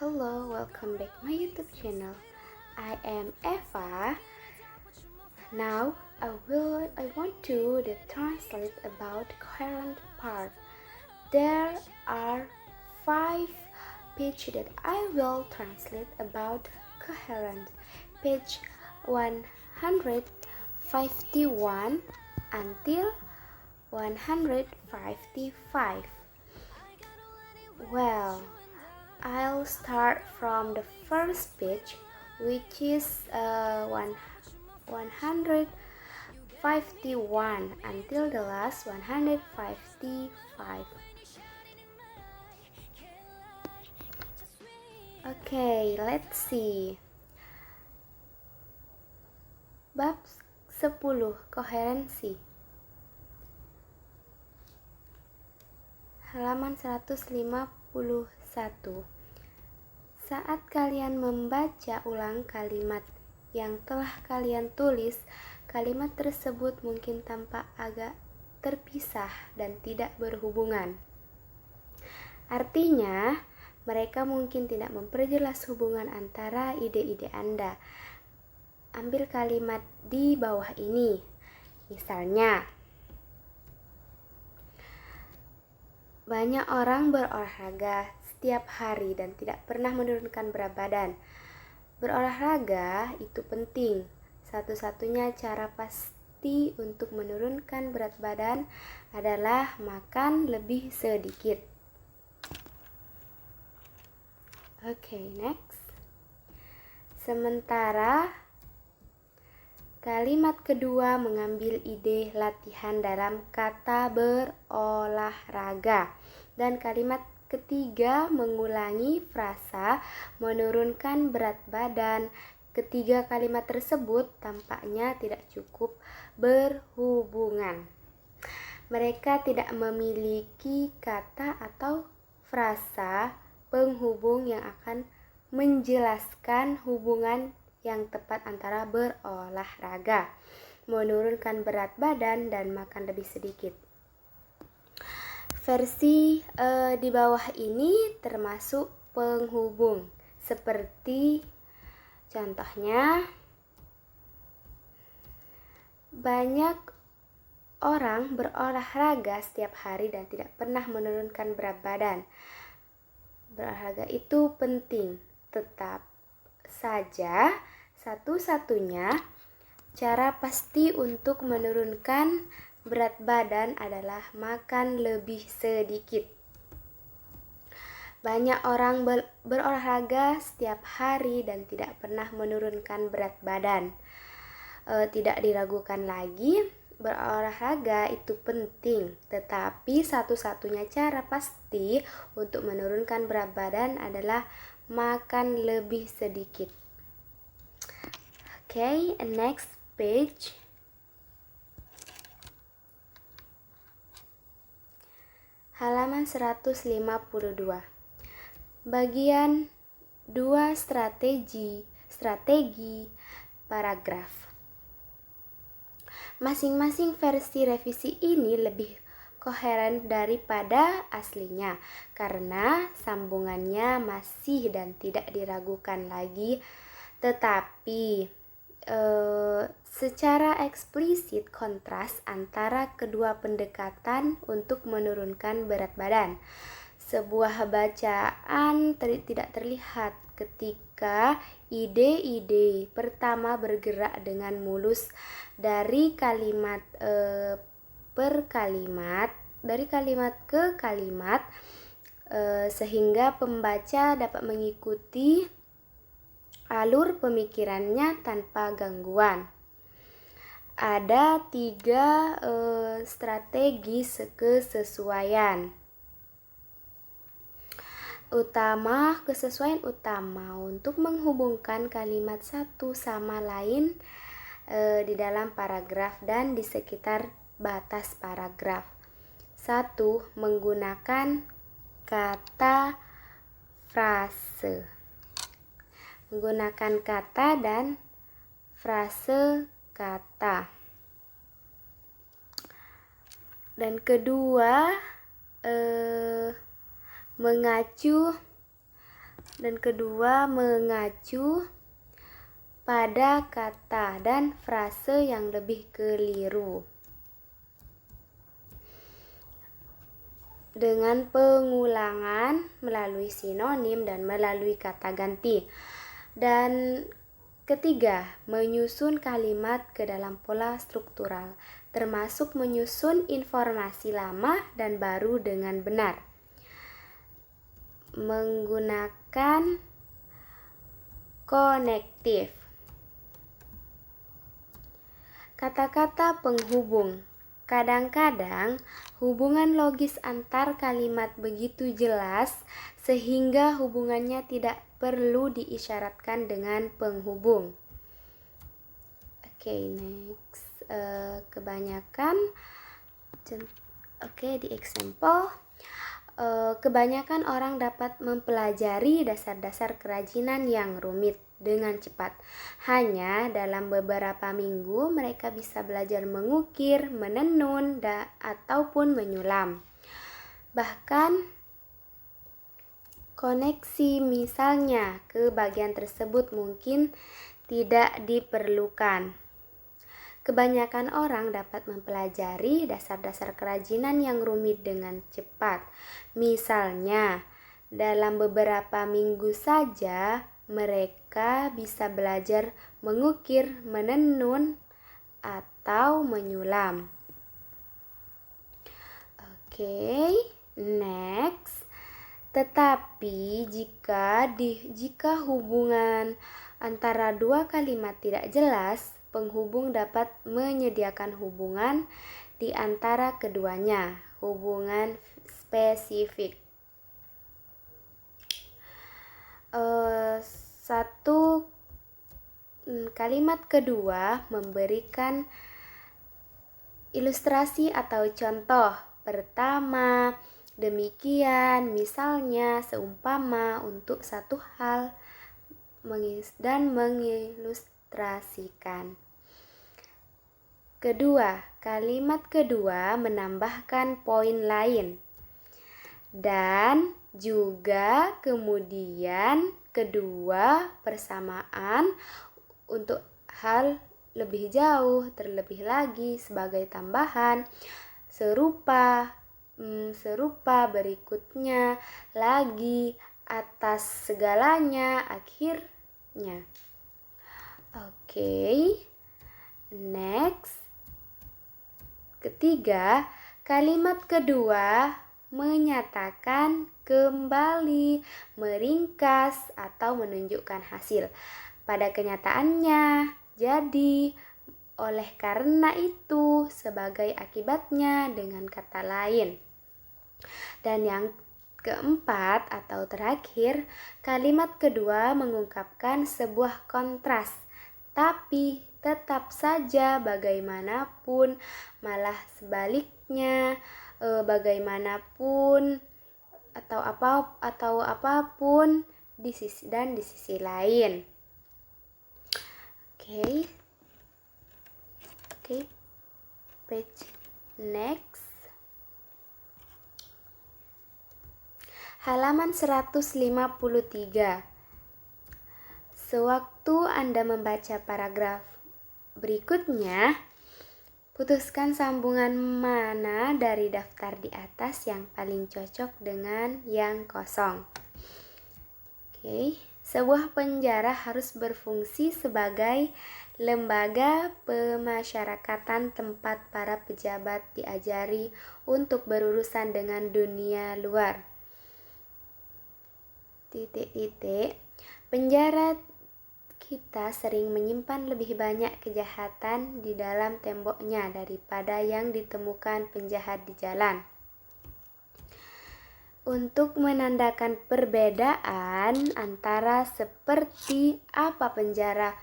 Hello, welcome back my YouTube channel. I am Eva. Now I want to translate about coherent part. There are 5 pages that I will translate about coherent. Page 151 until 155. Well, I'll start from the first page, which is 151 until the last 155. Okay, let's see. Bab 10, koherensi. Halaman 151. Saat kalian membaca ulang kalimat yang telah kalian tulis, kalimat tersebut mungkin tampak agak terpisah dan tidak berhubungan. Artinya, mereka mungkin tidak memperjelas hubungan antara ide-ide Anda. Ambil kalimat di bawah ini. Misalnya, banyak orang berolahraga setiap hari dan tidak pernah menurunkan berat badan. Berolahraga itu penting. Satu-satunya cara pasti untuk menurunkan berat badan adalah makan lebih sedikit. Okay, next. Sementara kalimat kedua mengambil ide latihan dalam kata berolahraga. Dan kalimat ketiga mengulangi frasa menurunkan berat badan. Ketiga kalimat tersebut tampaknya tidak cukup berhubungan. Mereka tidak memiliki kata atau frasa penghubung yang akan menjelaskan hubungan yang tepat antara berolahraga, menurunkan berat badan, dan makan lebih sedikit. Versi di bawah ini termasuk penghubung, seperti contohnya, banyak orang berolahraga setiap hari dan tidak pernah menurunkan berat badan. Berolahraga itu penting, tetap saja satu-satunya cara pasti untuk menurunkan berat badan adalah makan lebih sedikit. Banyak orang berolahraga setiap hari dan tidak pernah menurunkan berat badan. Tidak diragukan lagi, berolahraga itu penting, tetapi satu-satunya cara pasti untuk menurunkan berat badan adalah makan lebih sedikit. Okay, next page. Halaman 152. Bagian 2 strategi paragraf. Masing-masing versi revisi ini lebih koheren daripada aslinya karena sambungannya masih dan tidak diragukan lagi, tetapi secara eksplisit kontras antara kedua pendekatan untuk menurunkan berat badan. Sebuah bacaan tidak terlihat ketika ide-ide pertama bergerak dengan mulus dari kalimat per kalimat, dari kalimat ke kalimat, sehingga pembaca dapat mengikuti alur pemikirannya tanpa gangguan. Ada 3 strategi kesesuaian utama untuk menghubungkan kalimat satu sama lain di dalam paragraf dan di sekitar batas paragraf. 1. Menggunakan kata frase. Menggunakan kata dan frase kata. Dan kedua, mengacu Dan kedua, mengacu pada kata dan frase yang lebih keliru dengan pengulangan melalui sinonim dan melalui kata ganti. Dan ketiga, menyusun kalimat ke dalam pola struktural, termasuk menyusun informasi lama dan baru dengan benar. Menggunakan konektif. Kata-kata penghubung. Kadang-kadang hubungan logis antar kalimat begitu jelas sehingga hubungannya tidak perlu diisyaratkan dengan penghubung. Oke, next. Kebanyakan di example. Kebanyakan orang dapat mempelajari dasar-dasar kerajinan yang rumit dengan cepat. Hanya dalam beberapa minggu mereka bisa belajar mengukir, menenun, ataupun menyulam. Bahkan koneksi misalnya ke bagian tersebut mungkin tidak diperlukan. Kebanyakan orang dapat mempelajari dasar-dasar kerajinan yang rumit dengan cepat. Misalnya, dalam beberapa minggu saja mereka bisa belajar mengukir, menenun, atau menyulam. Oke, next. Tetapi jika hubungan antara dua kalimat tidak jelas, penghubung dapat menyediakan hubungan di antara keduanya, hubungan spesifik. Kalimat kedua memberikan ilustrasi atau contoh. Pertama, demikian, misalnya, seumpama, untuk satu hal, dan mengilustrasikan. Kedua, kalimat kedua menambahkan poin lain. Dan juga kemudian kedua persamaan untuk hal lebih jauh, terlebih lagi sebagai tambahan, serupa berikutnya, lagi, atas segalanya, akhirnya. Oke, next. Ketiga, kalimat kedua menyatakan kembali, meringkas, atau menunjukkan hasil. Pada kenyataannya, jadi, oleh karena itu, sebagai akibatnya, dengan kata lain. Dan yang keempat atau terakhir, kalimat kedua mengungkapkan sebuah kontras, tapi tetap saja bagaimanapun, malah sebaliknya, bagaimanapun atau apapun di sisi lain. Oke, page next. Halaman 153. Sewaktu Anda membaca paragraf berikutnya, putuskan sambungan mana dari daftar di atas yang paling cocok dengan yang kosong. Oke, sebuah penjara harus berfungsi sebagai lembaga pemasyarakatan tempat para pejabat diajari untuk berurusan dengan dunia luar. Penjara kita sering menyimpan lebih banyak kejahatan di dalam temboknya daripada yang ditemukan penjahat di jalan. Untuk menandakan perbedaan antara seperti apa penjara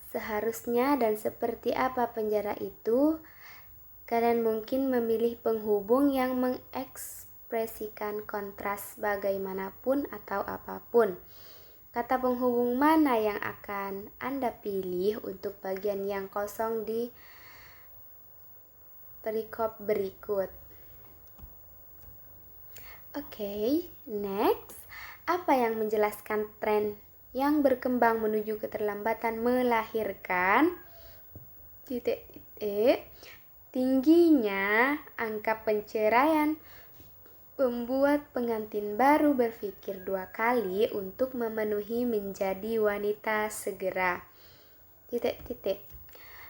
seharusnya dan seperti apa penjara itu, kalian mungkin memilih penghubung yang mengekspresikan kontras bagaimanapun atau apapun. Kata penghubung mana yang akan Anda pilih untuk bagian yang kosong di perikop berikut? Oke, next. Apa yang menjelaskan tren yang berkembang menuju keterlambatan melahirkan? Tingginya angka penceraian membuat pengantin baru berpikir 2 kali untuk memenuhi menjadi wanita segera.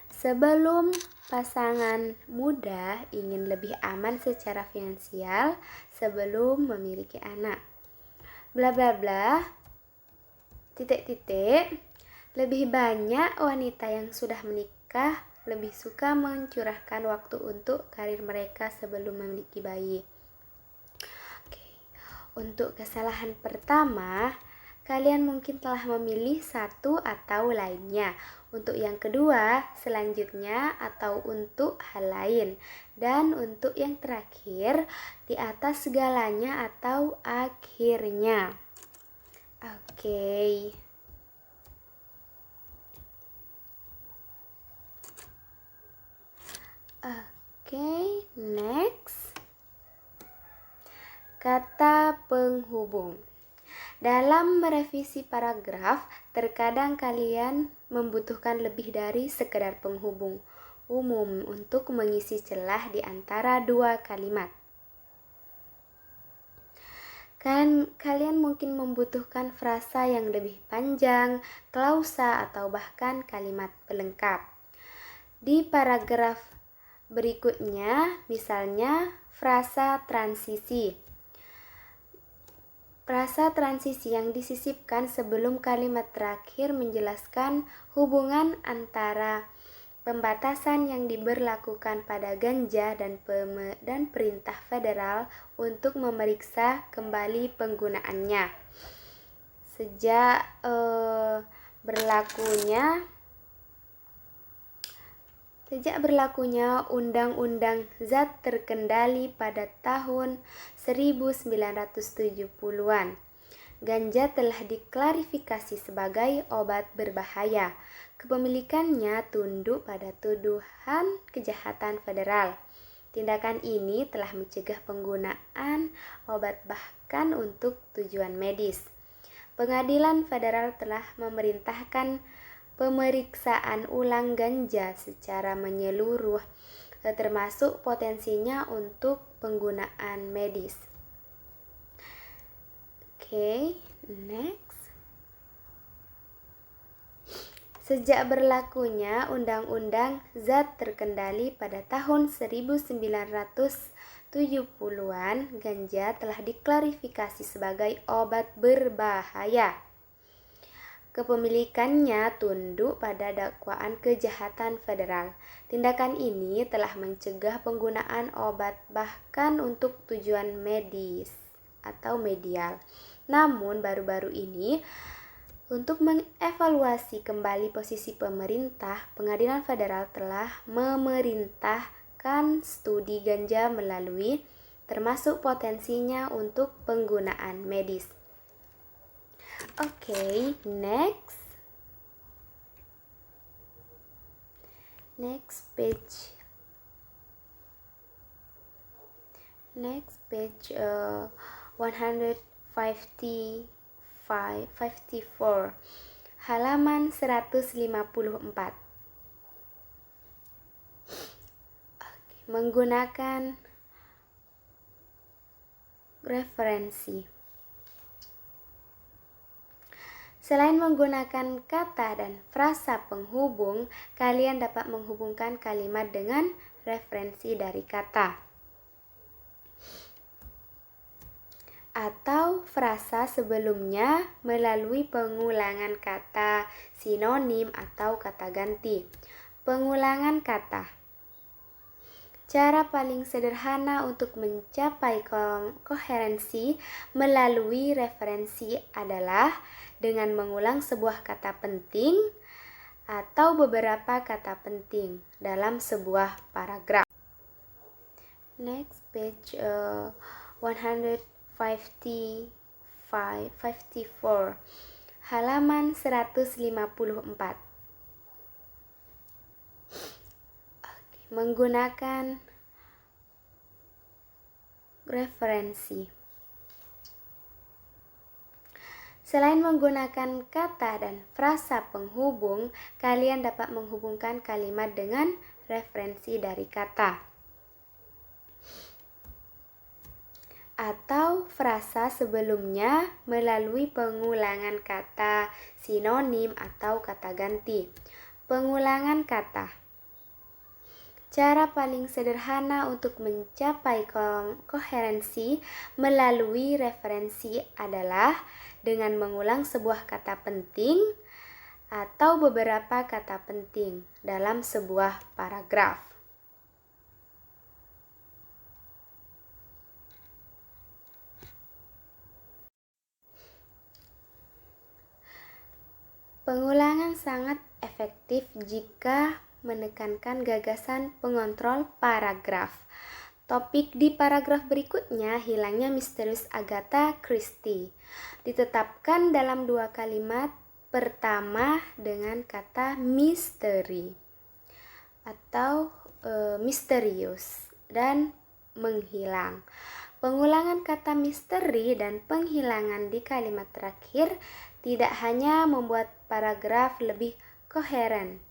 Sebelum pasangan muda ingin lebih aman secara finansial sebelum memiliki anak. Bla bla bla. Lebih banyak wanita yang sudah menikah lebih suka mencurahkan waktu untuk karir mereka sebelum memiliki bayi. Untuk kesalahan pertama, kalian mungkin telah memilih satu atau lainnya. Untuk yang kedua, selanjutnya atau untuk hal lain. Dan untuk yang terakhir, di atas segalanya atau akhirnya. Oke. Next. Kata penghubung. Dalam merevisi paragraf, terkadang kalian membutuhkan lebih dari sekedar penghubung umum untuk mengisi celah di antara 2 kalimat. Kalian mungkin membutuhkan frasa yang lebih panjang, klausa, atau bahkan kalimat pelengkap. Di paragraf berikutnya, misalnya frasa transisi. Frasa transisi yang disisipkan sebelum kalimat terakhir menjelaskan hubungan antara pembatasan yang diberlakukan pada ganja dan perintah federal untuk memeriksa kembali penggunaannya. Sejak berlakunya Undang-Undang Zat Terkendali pada tahun 1970-an, ganja telah diklarifikasi sebagai obat berbahaya. Kepemilikannya tunduk pada tuduhan kejahatan federal. Tindakan ini telah mencegah penggunaan obat bahkan untuk tujuan medis. Pengadilan federal telah memerintahkan pemeriksaan ulang ganja secara menyeluruh, termasuk potensinya untuk penggunaan medis. Next. Sejak berlakunya Undang-Undang Zat Terkendali pada tahun 1970-an, ganja telah diklarifikasi sebagai obat berbahaya. Kepemilikannya tunduk pada dakwaan kejahatan federal. Tindakan ini telah mencegah penggunaan obat bahkan untuk tujuan medis atau medial. Namun baru-baru ini, untuk mengevaluasi kembali posisi pemerintah, Pengadilan Federal telah memerintahkan studi ganja melalui termasuk potensinya untuk penggunaan medis. Next. Next page 154, halaman 154. Menggunakan referensi. Selain menggunakan kata dan frasa penghubung, kalian dapat menghubungkan kalimat dengan referensi dari kata atau frasa sebelumnya melalui pengulangan kata, sinonim, atau kata ganti. Pengulangan kata. Cara paling sederhana untuk mencapai koherensi melalui referensi adalah dengan mengulang sebuah kata penting atau beberapa kata penting dalam sebuah paragraf. Next page 154, halaman 154. Menggunakan referensi. Selain menggunakan kata dan frasa penghubung, kalian dapat menghubungkan kalimat dengan referensi dari kata atau frasa sebelumnya melalui pengulangan kata, sinonim, atau kata ganti. Pengulangan kata. Cara paling sederhana untuk mencapai koherensi melalui referensi adalah dengan mengulang sebuah kata penting atau beberapa kata penting dalam sebuah paragraf. Pengulangan sangat efektif jika menekankan gagasan pengontrol paragraf. Topik di paragraf berikutnya, hilangnya misterius Agatha Christie, ditetapkan dalam 2 kalimat. Pertama dengan kata misteri atau misterius dan menghilang. Pengulangan kata misteri dan penghilangan di kalimat terakhir tidak hanya membuat paragraf lebih koheren,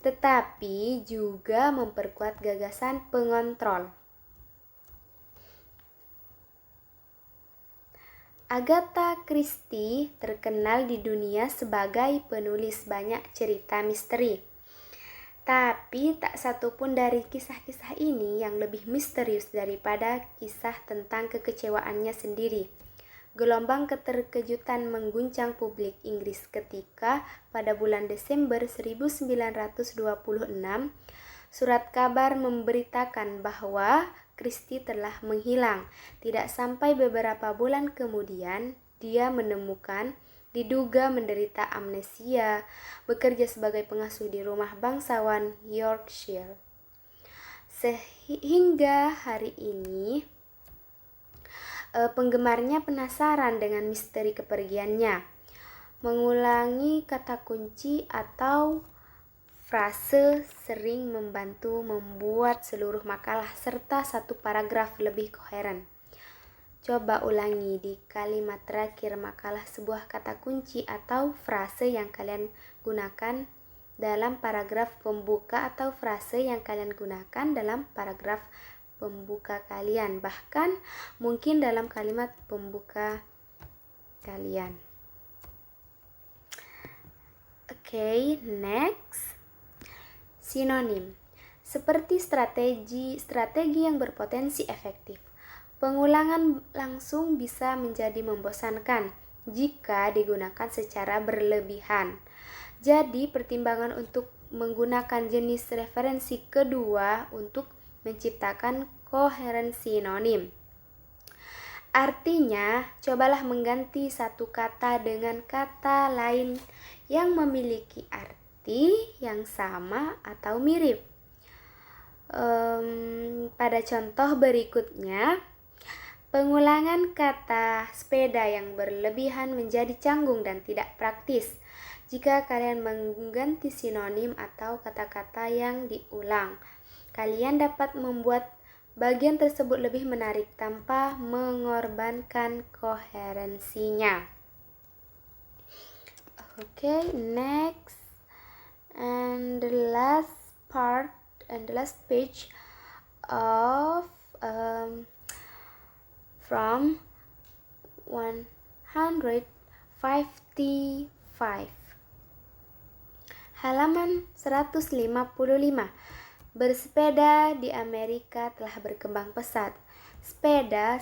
tetapi juga memperkuat gagasan pengontrol. Agatha Christie terkenal di dunia sebagai penulis banyak cerita misteri. Tapi tak satu pun dari kisah-kisah ini yang lebih misterius daripada kisah tentang kekecewaannya sendiri. Gelombang keterkejutan mengguncang publik Inggris ketika pada bulan Desember 1926, surat kabar memberitakan bahwa Christie telah menghilang. Tidak sampai beberapa bulan kemudian, dia diduga menderita amnesia, bekerja sebagai pengasuh di rumah bangsawan Yorkshire. Sehingga hari ini, penggemarnya penasaran dengan misteri kepergiannya. Mengulangi kata kunci atau frase sering membantu membuat seluruh makalah serta satu paragraf lebih koheren. Coba ulangi di kalimat terakhir makalah sebuah kata kunci atau frase yang kalian gunakan dalam paragraf pembuka atau frase yang kalian gunakan dalam paragraf pembuka kalian, bahkan mungkin dalam kalimat pembuka kalian. Oke, next. Sinonim. Seperti strategi yang berpotensi efektif. Pengulangan langsung bisa menjadi membosankan jika digunakan secara berlebihan. Jadi, pertimbangan untuk menggunakan jenis referensi kedua untuk menciptakan koheren sinonim. Artinya, cobalah mengganti satu kata dengan kata lain yang memiliki arti yang sama atau mirip. Pada contoh berikutnya, pengulangan kata sepeda yang berlebihan menjadi canggung dan tidak praktis. Jika kalian mengganti sinonim atau kata-kata yang diulang, kalian dapat membuat bagian tersebut lebih menarik tanpa mengorbankan koherensinya. Okay, next and the last part and the last page of from 155. Halaman 155. Bersepeda di Amerika telah berkembang pesat. Sepeda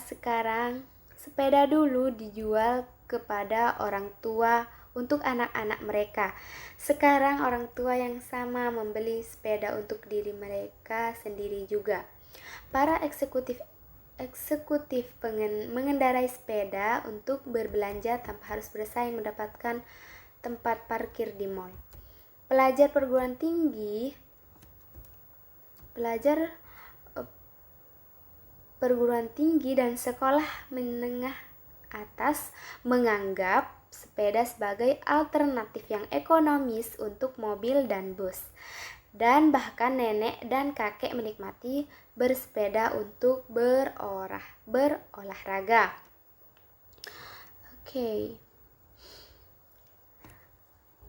dulu dijual kepada orang tua untuk anak-anak mereka. Sekarang orang tua yang sama membeli sepeda untuk diri mereka sendiri juga. Para eksekutif mengendarai sepeda untuk berbelanja tanpa harus bersaing mendapatkan tempat parkir di mall. Pelajar perguruan tinggi dan sekolah menengah atas menganggap sepeda sebagai alternatif yang ekonomis untuk mobil dan bus. Dan bahkan nenek dan kakek menikmati bersepeda untuk berolahraga. Okay.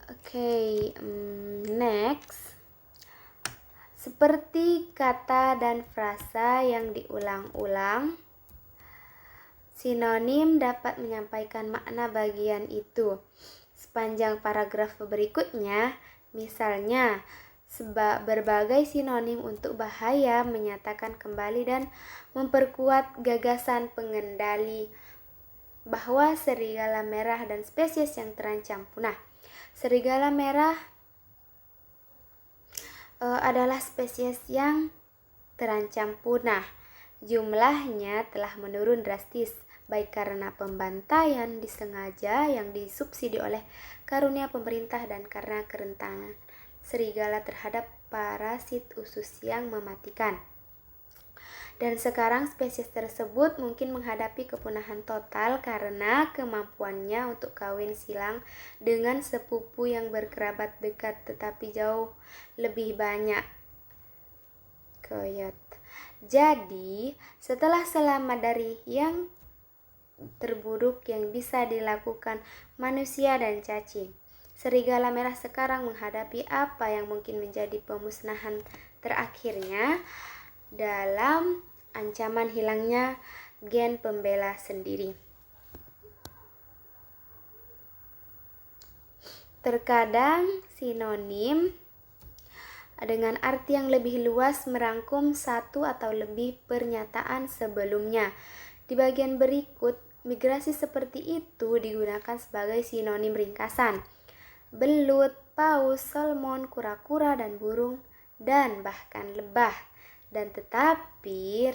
Oke, next. Seperti kata dan frasa yang diulang-ulang, sinonim dapat menyampaikan makna bagian itu. Sepanjang paragraf berikutnya, misalnya, berbagai sinonim untuk bahaya menyatakan kembali dan memperkuat gagasan pengendali bahwa serigala merah dan spesies yang terancam punah. Serigala merah adalah spesies yang terancam punah. Jumlahnya telah menurun drastis, baik karena pembantaian disengaja yang disubsidi oleh karunia pemerintah dan karena kerentanan serigala terhadap parasit usus yang mematikan. Dan sekarang spesies tersebut mungkin menghadapi kepunahan total karena kemampuannya untuk kawin silang dengan sepupu yang berkerabat dekat tetapi jauh lebih banyak. Coyote. Jadi, setelah selamat dari yang terburuk yang bisa dilakukan manusia dan cacing, serigala merah sekarang menghadapi apa yang mungkin menjadi pemusnahan terakhirnya dalam ancaman hilangnya gen pembela sendiri. Terkadang sinonim dengan arti yang lebih luas merangkum satu atau lebih pernyataan sebelumnya. Di bagian berikut, migrasi seperti itu digunakan sebagai sinonim ringkasan. Belut, paus, salmon, kura-kura, dan burung, dan bahkan lebah. Dan tetapi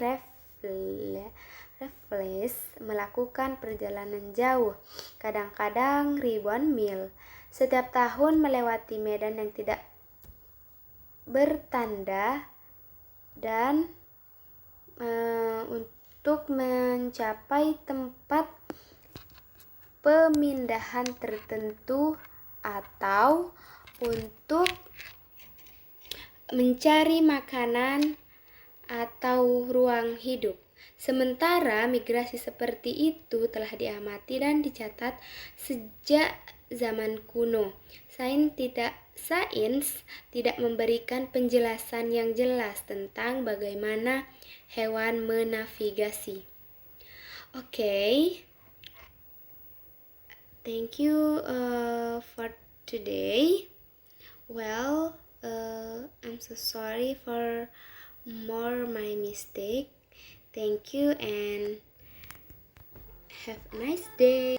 Raffles melakukan perjalanan jauh, kadang-kadang ribuan mil, setiap tahun melewati medan yang tidak bertanda dan untuk mencapai tempat pemindahan tertentu atau untuk mencari makanan atau ruang hidup. Sementara migrasi seperti itu telah diamati dan dicatat sejak zaman kuno. Sains tidak memberikan penjelasan yang jelas tentang bagaimana hewan menavigasi. Okay. Thank you for today. Well, I'm so sorry for my mistake. Thank you and have a nice day.